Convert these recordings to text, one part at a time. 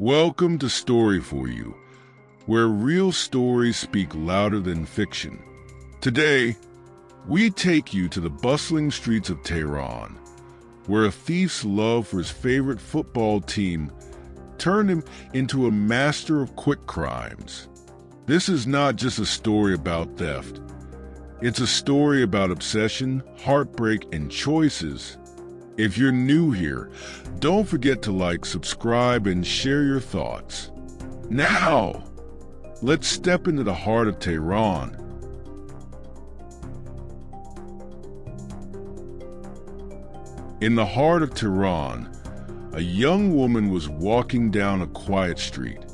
Welcome to Story For You, where real stories speak louder than fiction. Today, we take you to the bustling streets of Tehran, where a thief's love for his favorite football team turned him into a master of quick crimes. This is not just a story about theft. It's a story about obsession, heartbreak, and choices. If you're new here, don't forget to like, subscribe, and share your thoughts. Now, let's step into the heart of Tehran. In the heart of Tehran, a young woman was walking down a quiet street.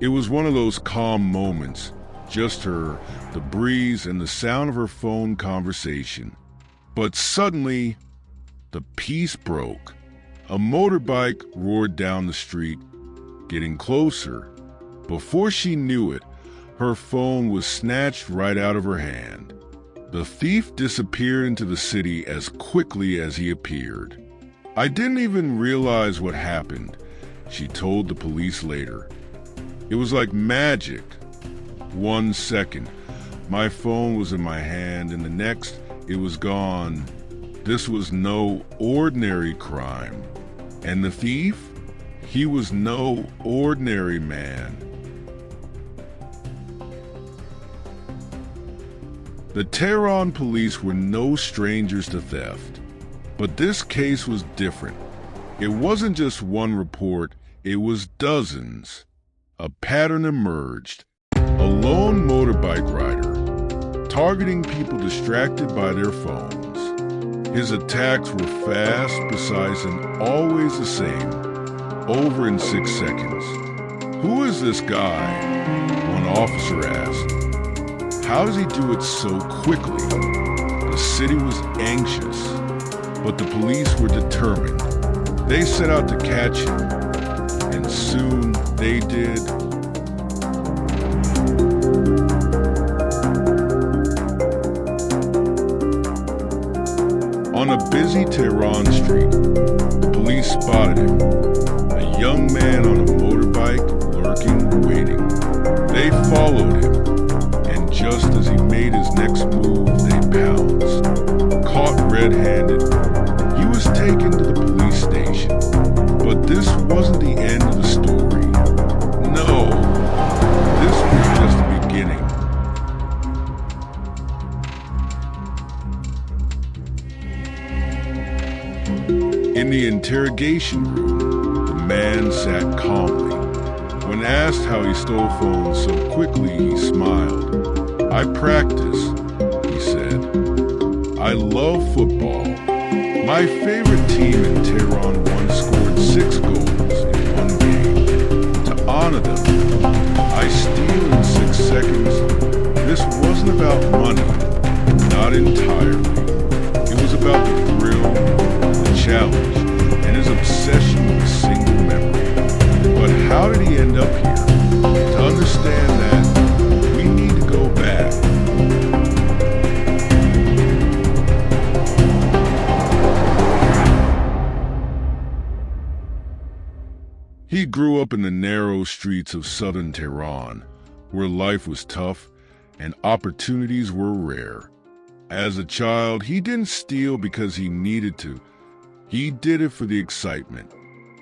It was one of those calm moments, just her, the breeze, and the sound of her phone conversation. But suddenly, the peace broke. A motorbike roared down the street, getting closer. Before she knew it, her phone was snatched right out of her hand. The thief disappeared into the city as quickly as he appeared. "I didn't even realize what happened," she told the police later. "It was like magic. 1 second, my phone was in my hand, and the next, it was gone." This was no ordinary crime. And the thief? He was no ordinary man. The Tehran police were no strangers to theft. But this case was different. It wasn't just one report, it was dozens. A pattern emerged. A lone motorbike rider, targeting people distracted by their phones. His attacks were fast, precise, and always the same, over in 6 seconds. "Who is this guy?" one officer asked. "How does he do it so quickly?" The city was anxious, but the police were determined. They set out to catch him, and soon they did. On a busy Tehran street, the police spotted him, a young man on a motorbike, lurking, waiting. They followed him, and just as he made his next move, they pounced. Caught red-handed, he was taken to the police station. But this wasn't the end of the story. No, this was just the beginning. In the interrogation room, the man sat calmly. When asked how he stole phones so quickly, he smiled. "I practice," he said. "I love football. My favorite team in Tehran once scored 6 goals in one game. To honor them, I steal in 6 seconds. This wasn't about money, not entirely. It was about the thrill, the challenge, and his obsession with a single memory. But how did he end up here? To understand that, we need to go back." He grew up in the narrow streets of southern Tehran, where life was tough and opportunities were rare. As a child, he didn't steal because he needed to. He did it for the excitement.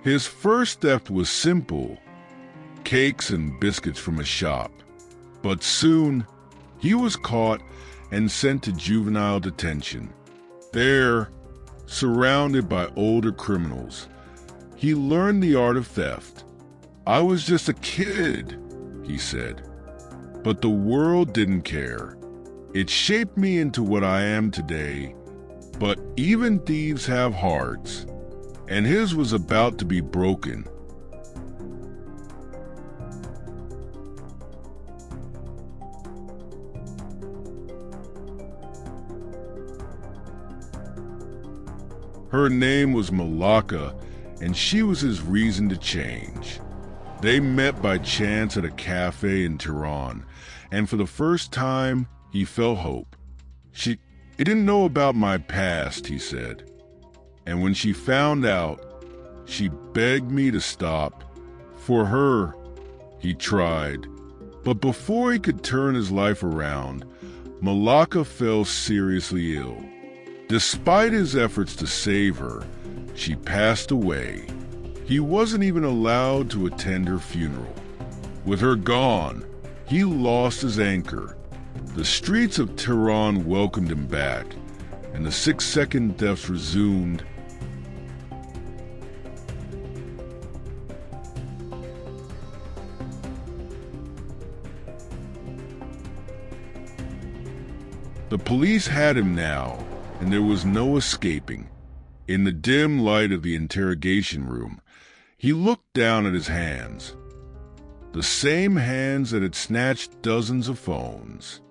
His first theft was simple, cakes and biscuits from a shop. But soon, he was caught and sent to juvenile detention. There, surrounded by older criminals, he learned the art of theft. "I was just a kid," he said. "But the world didn't care. It shaped me into what I am today. But even thieves have hearts, and his was about to be broken." Her name was Malaka, and she was his reason to change. They met by chance at a cafe in Tehran, and for the first time, he felt hope. She didn't know about my past," he said. "And when she found out, she begged me to stop, For her, he tried. But before he could turn his life around, Malaka fell seriously ill. Despite his efforts to save her, she passed away. He wasn't even allowed to attend her funeral. With her gone, he lost his anchor. The streets of Tehran welcomed him back, and the 6-second deaths resumed. The police had him now, and there was no escaping. In the dim light of the interrogation room, he looked down at his hands. The same hands that had snatched dozens of phones.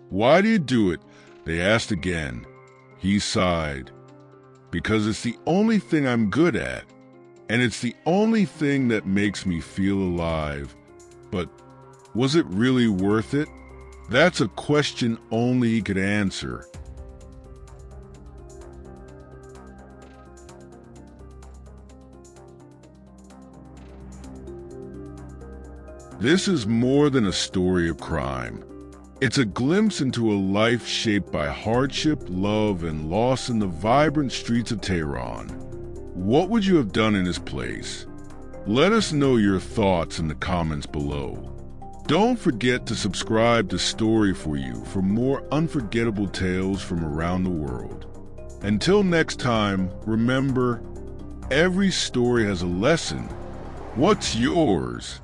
"Why do you do it?" they asked again. He sighed. "Because it's the only thing I'm good at, and it's the only thing that makes me feel alive. But was it really worth it? That's a question only he could answer." This is more than a story of crime. It's a glimpse into a life shaped by hardship, love, and loss in the vibrant streets of Tehran. What would you have done in his place? Let us know your thoughts in the comments below. Don't forget to subscribe to Story For You for more unforgettable tales from around the world. Until next time, remember, every story has a lesson. What's yours?